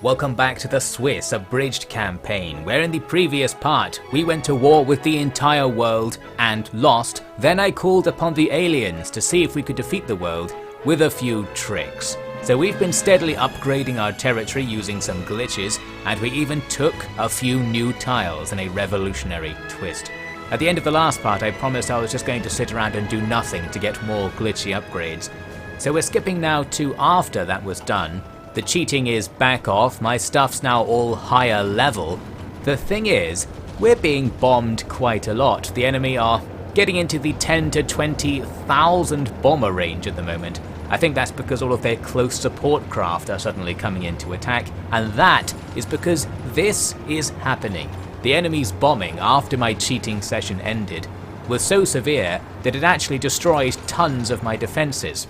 Welcome back to the Swiss Abridged campaign, where in the previous part we went to war with the entire world and lost. Then I called upon the aliens to see if we could defeat the world with a few tricks. So we've been steadily upgrading our territory using some glitches, and we even took a few new tiles in a revolutionary twist. At the end of the last part I promised I was just going to sit around and do nothing to get more glitchy upgrades. So we're skipping now to after that was done. The cheating is back off, my stuff's now all higher level. The thing is, we're being bombed quite a lot. The enemy are getting into the 10 to 20,000 bomber range at the moment. I think that's because all of their close support craft are suddenly coming in to attack, and that is because this is happening. The enemy's bombing after my cheating session ended was so severe that it actually destroyed tons of my defences.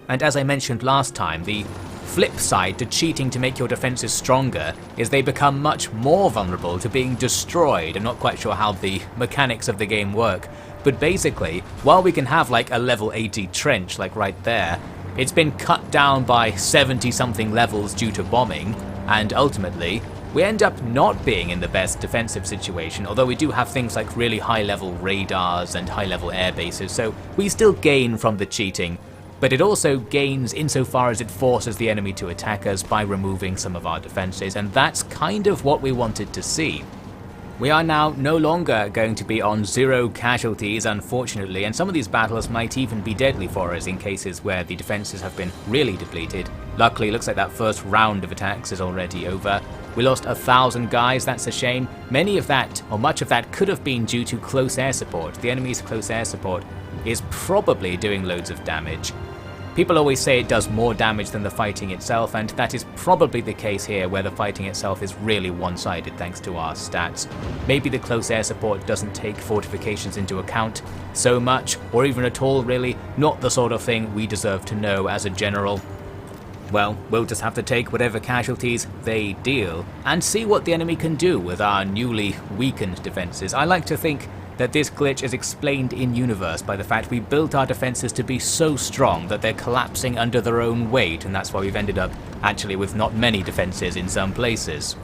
And as I mentioned last time, the flip side to cheating to make your defences stronger is they become much more vulnerable to being destroyed. I'm not quite sure how the mechanics of the game work, but basically, while we can have like a level 80 trench like right there, it's been cut down by 70 something levels due to bombing, and ultimately we end up not being in the best defensive situation, although we do have things like really high level radars and high level air bases, so we still gain from the cheating. But it also gains insofar as it forces the enemy to attack us by removing some of our defences, and that's kind of what we wanted to see. We are now no longer going to be on 0 casualties, unfortunately, and some of these battles might even be deadly for us in cases where the defences have been really depleted. Luckily, it looks like that first round of attacks is already over. We lost 1,000 guys, that's a shame. Many of that, or much of that, could have been due to close air support. The enemy's close air support is probably doing loads of damage. People always say it does more damage than the fighting itself, and that is probably the case here, where the fighting itself is really one-sided thanks to our stats. Maybe the close air support doesn't take fortifications into account so much, or even at all really, not the sort of thing we deserve to know as a general. Well, we'll just have to take whatever casualties they deal, and see what the enemy can do with our newly weakened defences. I like to think that this glitch is explained in-universe by the fact we built our defences to be so strong that they're collapsing under their own weight, and that's why we've ended up actually with not many defences in some places.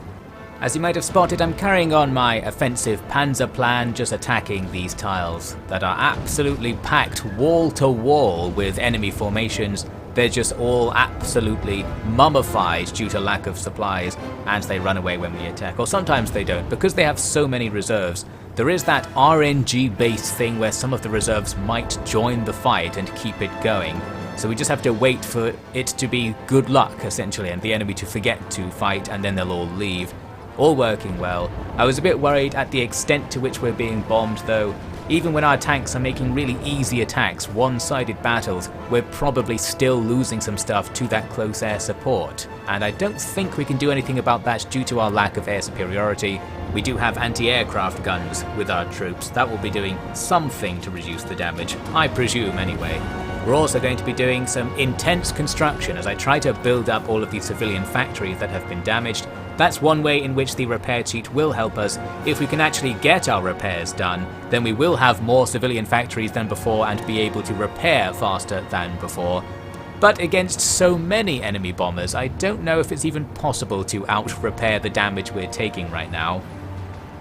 As you might have spotted, I'm carrying on my offensive panzer plan, just attacking these tiles that are absolutely packed wall to wall with enemy formations. They're just all absolutely mummified due to lack of supplies, and they run away when we attack, or sometimes they don't, because they have so many reserves. There is that RNG-based thing where some of the reserves might join the fight and keep it going, so we just have to wait for it to be good luck, essentially, and the enemy to forget to fight, and then they'll all leave. All working well. I was a bit worried at the extent to which we're being bombed, though. Even when our tanks are making really easy attacks, one-sided battles, we're probably still losing some stuff to that close air support, and I don't think we can do anything about that due to our lack of air superiority. We do have anti-aircraft guns with our troops. That will be doing something to reduce the damage, I presume anyway. We're also going to be doing some intense construction as I try to build up all of the civilian factories that have been damaged. That's one way in which the repair cheat will help us. If we can actually get our repairs done, then we will have more civilian factories than before and be able to repair faster than before. But against so many enemy bombers, I don't know if it's even possible to out-repair the damage we're taking right now.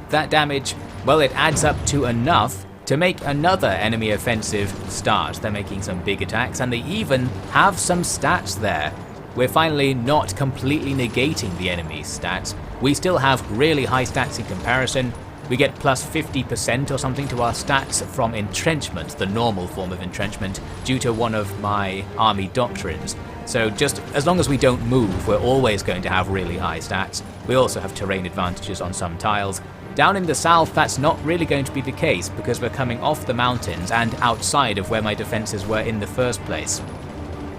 That damage, well, it adds up to enough to make another enemy offensive start. They're making some big attacks, and they even have some stats there. We're finally not completely negating the enemy's stats. We still have really high stats in comparison. We get plus 50% or something to our stats from entrenchment, the normal form of entrenchment, due to one of my army doctrines. So just as long as we don't move, we're always going to have really high stats. We also have terrain advantages on some tiles. Down in the south, that's not really going to be the case because we're coming off the mountains and outside of where my defences were in the first place.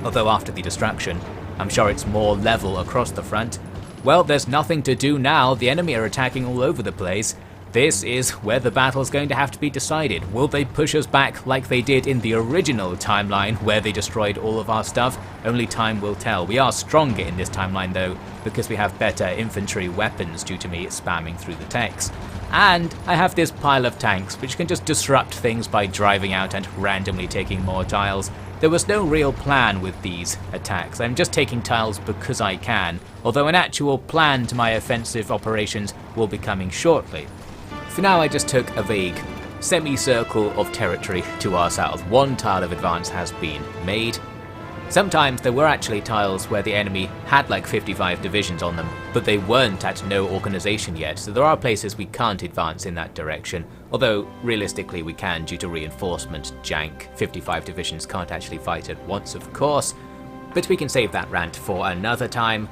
Although after the destruction, I'm sure it's more level across the front. Well, there's nothing to do now. The enemy are attacking all over the place. This is where the battle's going to have to be decided. Will they push us back like they did in the original timeline where they destroyed all of our stuff? Only time will tell. We are stronger in this timeline though because we have better infantry weapons due to me spamming through the text. And I have this pile of tanks which can just disrupt things by driving out and randomly taking more tiles. There was no real plan with these attacks. I'm just taking tiles because I can, although an actual plan to my offensive operations will be coming shortly. For now I just took a vague semicircle of territory to our south. One tile of advance has been made. Sometimes there were actually tiles where the enemy had like 55 divisions on them, but they weren't at no organization yet, so there are places we can't advance in that direction, although realistically we can due to reinforcement jank. 55 divisions can't actually fight at once, of course, but we can save that rant for another time.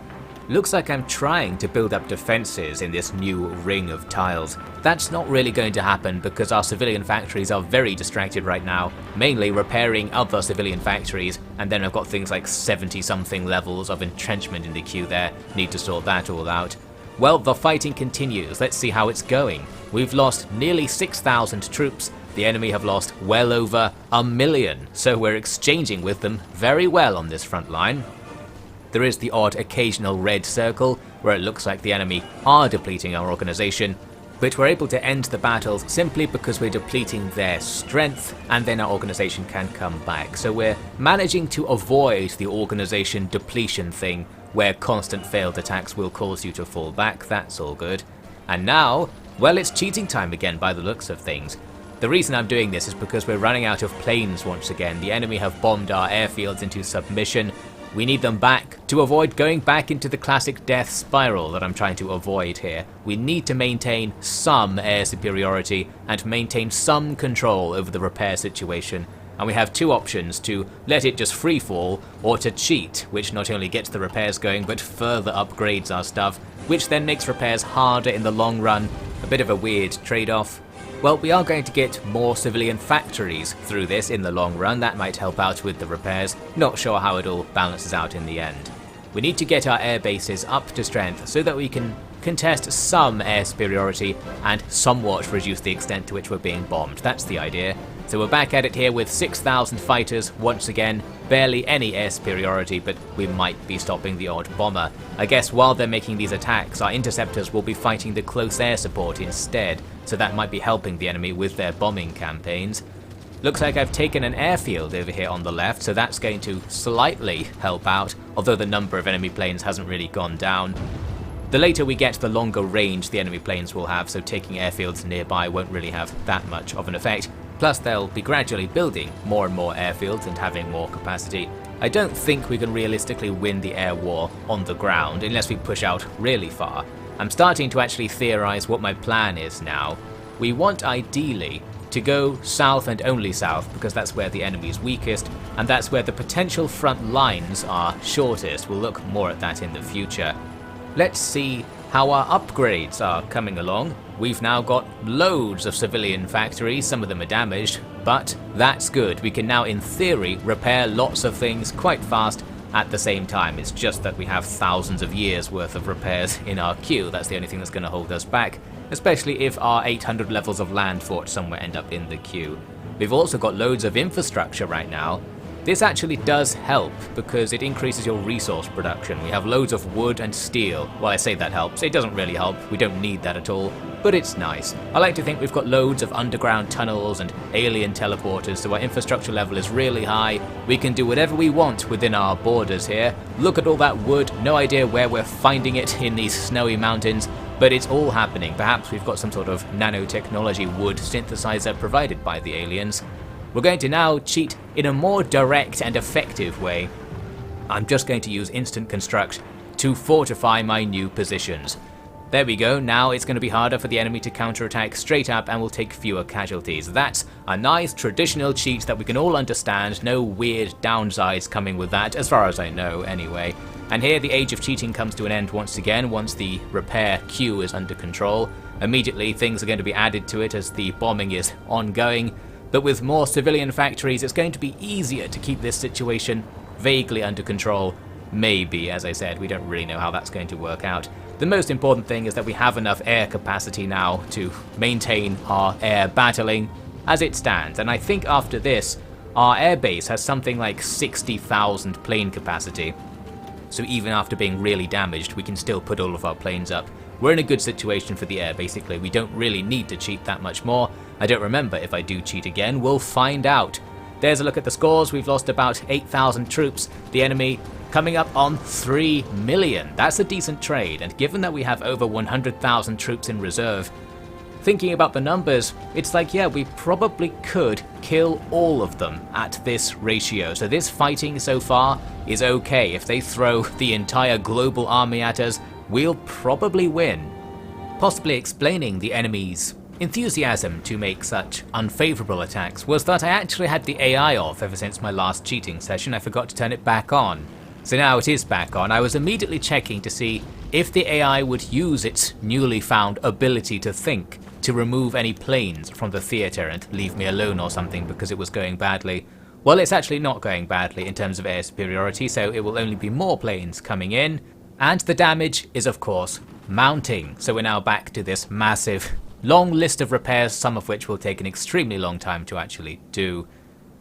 Looks like I'm trying to build up defenses in this new ring of tiles. That's not really going to happen because our civilian factories are very distracted right now, mainly repairing other civilian factories, and then I've got things like 70 something levels of entrenchment in the queue there, need to sort that all out. Well, the fighting continues, let's see how it's going. We've lost nearly 6,000 troops, the enemy have lost well over 1 million, so we're exchanging with them very well on this front line. There is the odd occasional red circle where it looks like the enemy are depleting our organization, but we're able to end the battles simply because we're depleting their strength and then our organization can come back. So we're managing to avoid the organization depletion thing where constant failed attacks will cause you to fall back. That's all good. And now, well, it's cheating time again by the looks of things. The reason I'm doing this is because we're running out of planes once again. The enemy have bombed our airfields into submission. We need them back to avoid going back into the classic death spiral that I'm trying to avoid here. We need to maintain some air superiority and maintain some control over the repair situation. And we have two options: to let it just free fall or to cheat, which not only gets the repairs going but further upgrades our stuff, which then makes repairs harder in the long run. A bit of a weird trade-off. Well, we are going to get more civilian factories through this in the long run. That might help out with the repairs. Not sure how it all balances out in the end. We need to get our air bases up to strength so that we can contest some air superiority and somewhat reduce the extent to which we're being bombed. That's the idea. So we're back at it here with 6,000 fighters once again. Barely any air superiority, but we might be stopping the odd bomber. I guess while they're making these attacks, our interceptors will be fighting the close air support instead, so that might be helping the enemy with their bombing campaigns. Looks like I've taken an airfield over here on the left, so that's going to slightly help out, although the number of enemy planes hasn't really gone down. The later we get, the longer range the enemy planes will have, so taking airfields nearby won't really have that much of an effect. Plus they'll be gradually building more and more airfields and having more capacity. I don't think we can realistically win the air war on the ground unless we push out really far. I'm starting to actually theorize what my plan is now. We want ideally to go south and only south because that's where the enemy is weakest and that's where the potential front lines are shortest. We'll look more at that in the future. Let's see how our upgrades are coming along. We've now got loads of civilian factories, some of them are damaged, but that's good. We can now in theory repair lots of things quite fast at the same time. It's just that we have thousands of years worth of repairs in our queue. That's the only thing that's going to hold us back, especially if our 800 levels of land fort somewhere end up in the queue. We've also got loads of infrastructure right now. This actually does help because it increases your resource production. We have loads of wood and steel. Well, I say that helps. It doesn't really help. We don't need that at all, but it's nice. I like to think we've got loads of underground tunnels and alien teleporters, so our infrastructure level is really high. We can do whatever we want within our borders here. Look at all that wood. No idea where we're finding it in these snowy mountains, but it's all happening. Perhaps we've got some sort of nanotechnology wood synthesizer provided by the aliens. We're going to now cheat in a more direct and effective way. I'm just going to use instant construct to fortify my new positions. There we go. Now it's going to be harder for the enemy to counterattack straight up and we'll take fewer casualties. That's a nice traditional cheat that we can all understand. No weird downsides coming with that, as far as I know anyway. And here the age of cheating comes to an end once again once the repair queue is under control. Immediately things are going to be added to it as the bombing is ongoing. But with more civilian factories, it's going to be easier to keep this situation vaguely under control. Maybe, as I said, we don't really know how that's going to work out. The most important thing is that we have enough air capacity now to maintain our air battling as it stands. And I think after this, our air base has something like 60,000 plane capacity. So even after being really damaged, we can still put all of our planes up. We're in a good situation for the air, basically. We don't really need to cheat that much more. I don't remember if I do cheat again. We'll find out. There's a look at the scores. We've lost about 8,000 troops. The enemy coming up on 3 million. That's a decent trade, and given that we have over 100,000 troops in reserve, thinking about the numbers, it's like, yeah, we probably could kill all of them at this ratio. So this fighting so far is okay. If they throw the entire global army at us, we'll probably win. Possibly explaining the enemy's enthusiasm to make such unfavourable attacks was that I actually had the AI off ever since my last cheating session. I forgot to turn it back on. So now it is back on. I was immediately checking to see if the AI would use its newly found ability to think to remove any planes from the theatre and leave me alone or something because it was going badly. Well, it's actually not going badly in terms of air superiority, so it will only be more planes coming in. And the damage is, of course, mounting. So we're now back to this massive, long list of repairs, some of which will take an extremely long time to actually do.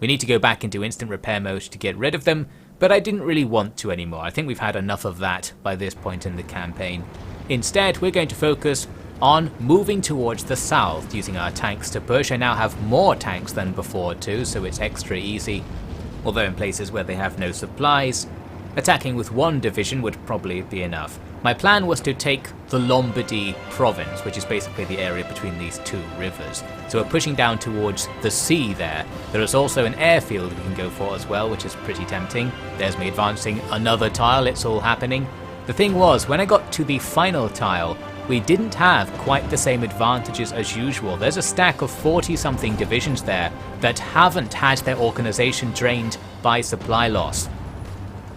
We need to go back into instant repair mode to get rid of them, but I didn't really want to anymore. I think we've had enough of that by this point in the campaign. Instead, we're going to focus on moving towards the south, using our tanks to push. I now have more tanks than before too, so it's extra easy. Although in places where they have no supplies, attacking with one division would probably be enough. My plan was to take the Lombardy province, which is basically the area between these two rivers. So we're pushing down towards the sea there. There is also an airfield we can go for as well, which is pretty tempting. There's me advancing another tile, it's all happening. The thing was, when I got to the final tile, we didn't have quite the same advantages as usual. There's a stack of 40-something divisions there that haven't had their organisation drained by supply loss.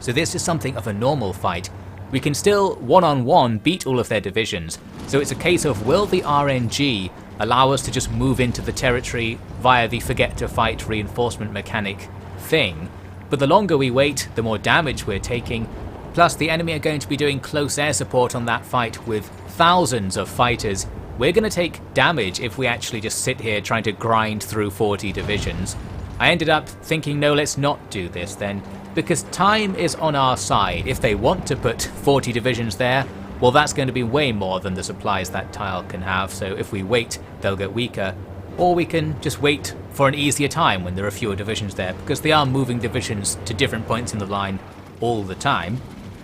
So this is something of a normal fight. We can still one-on-one beat all of their divisions, so it's a case of will the RNG allow us to just move into the territory via the forget to fight reinforcement mechanic thing. But the longer we wait, the more damage we're taking. Plus the enemy are going to be doing close air support on that fight with thousands of fighters. We're going to take damage if we actually just sit here trying to grind through 40 divisions. I ended up thinking, no, let's not do this then, because time is on our side. If they want to put 40 divisions there, well, that's going to be way more than the supplies that tile can have, so if we wait, they'll get weaker. Or we can just wait for an easier time when there are fewer divisions there, because they are moving divisions to different points in the line all the time.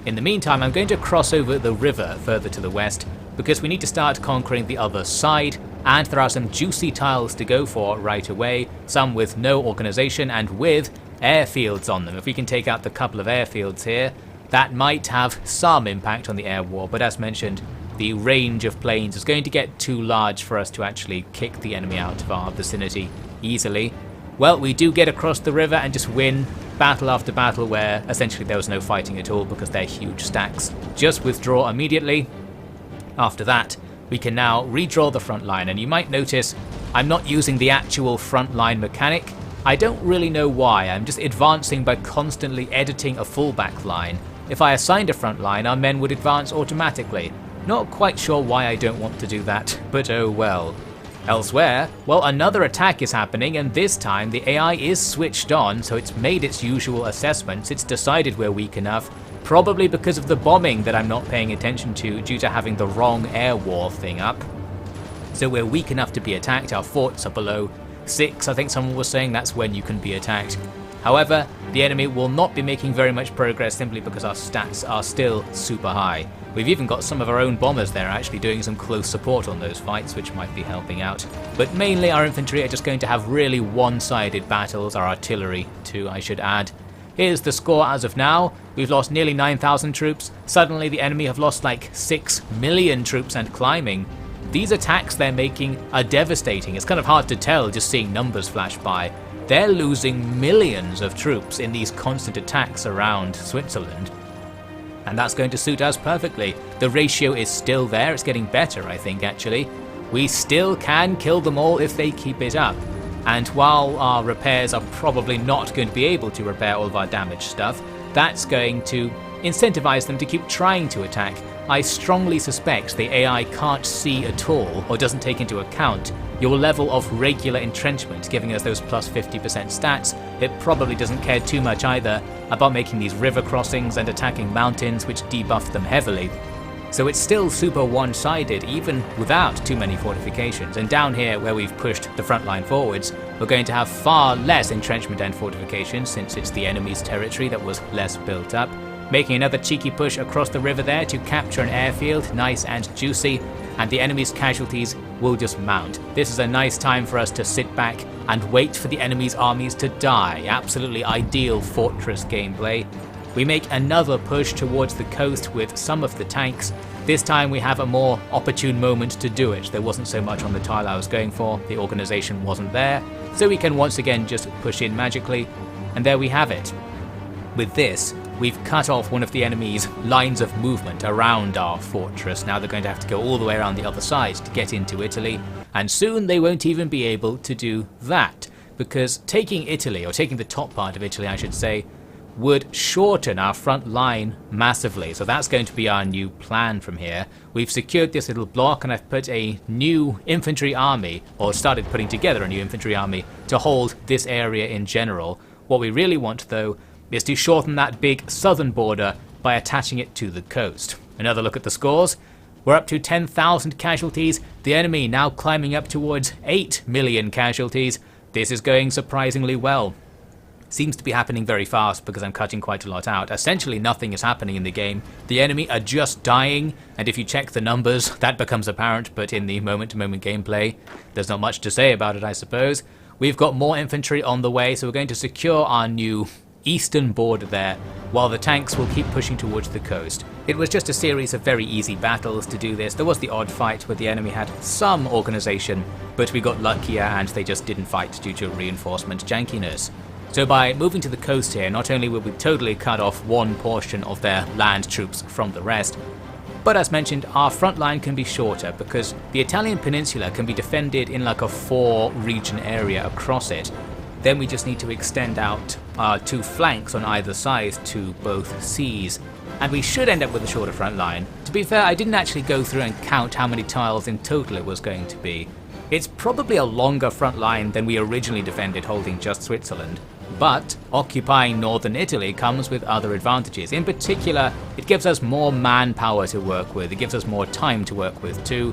In the meantime, I'm going to cross over the river further to the west, because we need to start conquering the other side, and there are some juicy tiles to go for right away, some with no organisation and with airfields on them. If we can take out the couple of airfields here, that might have some impact on the air war, but as mentioned, the range of planes is going to get too large for us to actually kick the enemy out of our vicinity easily. Well, we do get across the river and just win battle after battle where essentially there was no fighting at all because they're huge stacks. Just withdraw immediately. After that, we can now redraw the front line, and you might notice I'm not using the actual front line mechanic. I don't really know why. I'm just advancing by constantly editing a fullback line. If I assigned a front line, our men would advance automatically. Not quite sure why I don't want to do that, but oh well. Elsewhere, well, another attack is happening, and this time the AI is switched on, so it's made its usual assessments. It's decided we're weak enough, probably because of the bombing that I'm not paying attention to due to having the wrong air war thing up. So we're weak enough to be attacked. Our forts are below 6, I think someone was saying that's when you can be attacked. However, the enemy will not be making very much progress simply because our stats are still super high. We've even got some of our own bombers there actually doing some close support on those fights, which might be helping out. But mainly our infantry are just going to have really one-sided battles, our artillery too, I should add. Here's the score as of now. We've lost nearly 9,000 troops. Suddenly the enemy have lost like 6 million troops and climbing. These attacks they're making are devastating. It's kind of hard to tell just seeing numbers flash by. They're losing millions of troops in these constant attacks around Switzerland. And that's going to suit us perfectly. The ratio is still there. It's getting better, I think, actually. We still can kill them all if they keep it up. And while our repairs are probably not going to be able to repair all of our damaged stuff, that's going to incentivize them to keep trying to attack. I strongly suspect the AI can't see at all, or doesn't take into account, your level of regular entrenchment, giving us those plus 50% stats. It probably doesn't care too much either about making these river crossings and attacking mountains, which debuff them heavily. So it's still super one-sided even without too many fortifications, and down here where we've pushed the front line forwards, we're going to have far less entrenchment and fortifications since it's the enemy's territory that was less built up. Making another cheeky push across the river there to capture an airfield, nice and juicy, and the enemy's casualties will just mount. This is a nice time for us to sit back and wait for the enemy's armies to die. Absolutely ideal fortress gameplay. We make another push towards the coast with some of the tanks. This time we have a more opportune moment to do it. There wasn't so much on the tile I was going for, the organization wasn't there, so we can once again just push in magically, and there we have it. With this, we've cut off one of the enemy's lines of movement around our fortress. Now they're going to have to go all the way around the other side to get into Italy, and soon they won't even be able to do that, because taking Italy, or taking the top part of Italy I should say, would shorten our front line massively. So that's going to be our new plan from here. We've secured this little block and I've put a new infantry army, or started putting together a new infantry army, to hold this area in general. What we really want though is to shorten that big southern border by attaching it to the coast. Another look at the scores. We're up to 10,000 casualties, the enemy now climbing up towards 8 million casualties. This is going surprisingly well. Seems to be happening very fast because I'm cutting quite a lot out. Essentially nothing is happening in the game. The enemy are just dying, and if you check the numbers, that becomes apparent, but in the moment-to-moment gameplay, there's not much to say about it, I suppose. We've got more infantry on the way, so we're going to secure our new eastern border there, while the tanks will keep pushing towards the coast. It was just a series of very easy battles to do this. There was the odd fight where the enemy had some organization, but we got luckier and they just didn't fight due to reinforcement jankiness. So by moving to the coast here, not only will we totally cut off one portion of their land troops from the rest, but as mentioned, our front line can be shorter because the Italian peninsula can be defended in like a 4-region area across it. Then we just need to extend out our 2 flanks on either side to both seas, and we should end up with a shorter front line. To be fair, I didn't actually go through and count how many tiles in total it was going to be. It's probably a longer front line than we originally defended holding just Switzerland. But occupying northern Italy comes with other advantages. In particular, it gives us more manpower to work with, it gives us more time to work with too,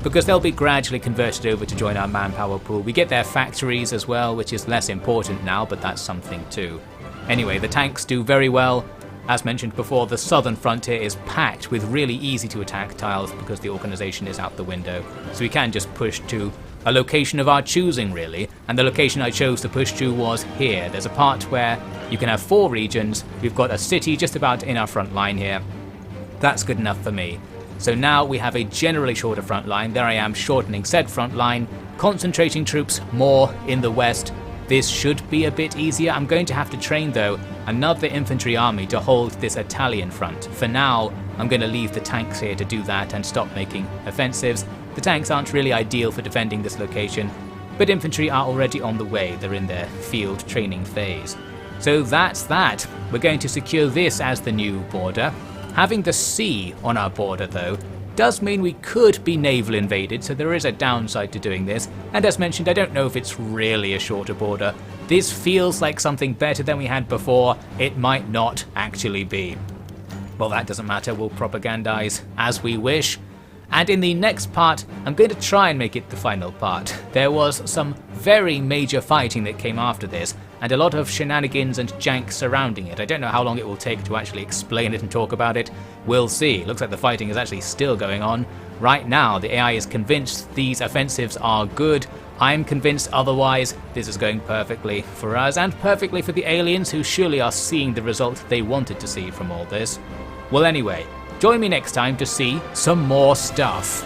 because they'll be gradually converted over to join our manpower pool. We get their factories as well, which is less important now, but that's something too. Anyway, the tanks do very well. As mentioned before, the southern frontier is packed with really easy to attack tiles because the organization is out the window, so we can just push to a location of our choosing really, and the location I chose to push to was here. There's a part where you can have 4 regions, we've got a city just about in our front line here. That's good enough for me. So now we have a generally shorter front line. There I am shortening said front line, concentrating troops more in the west. This should be a bit easier. I'm going to have to train though another infantry army to hold this Italian front. For now, I'm going to leave the tanks here to do that and stop making offensives. The tanks aren't really ideal for defending this location, but infantry are already on the way. They're in their field training phase. So that's that. We're going to secure this as the new border. Having the sea on our border though does mean we could be naval invaded, so there is a downside to doing this, and as mentioned, I don't know if it's really a shorter border. This feels like something better than we had before. It might not actually be. Well, that doesn't matter, we'll propagandize as we wish. And in the next part, I'm going to try and make it the final part. There was some very major fighting that came after this, and a lot of shenanigans and jank surrounding it. I don't know how long it will take to actually explain it and talk about it. We'll see. Looks like the fighting is actually still going on. Right now, the AI is convinced these offensives are good. I'm convinced otherwise. This is going perfectly for us, and perfectly for the aliens, who surely are seeing the result they wanted to see from all this. Well anyway, join me next time to see some more stuff.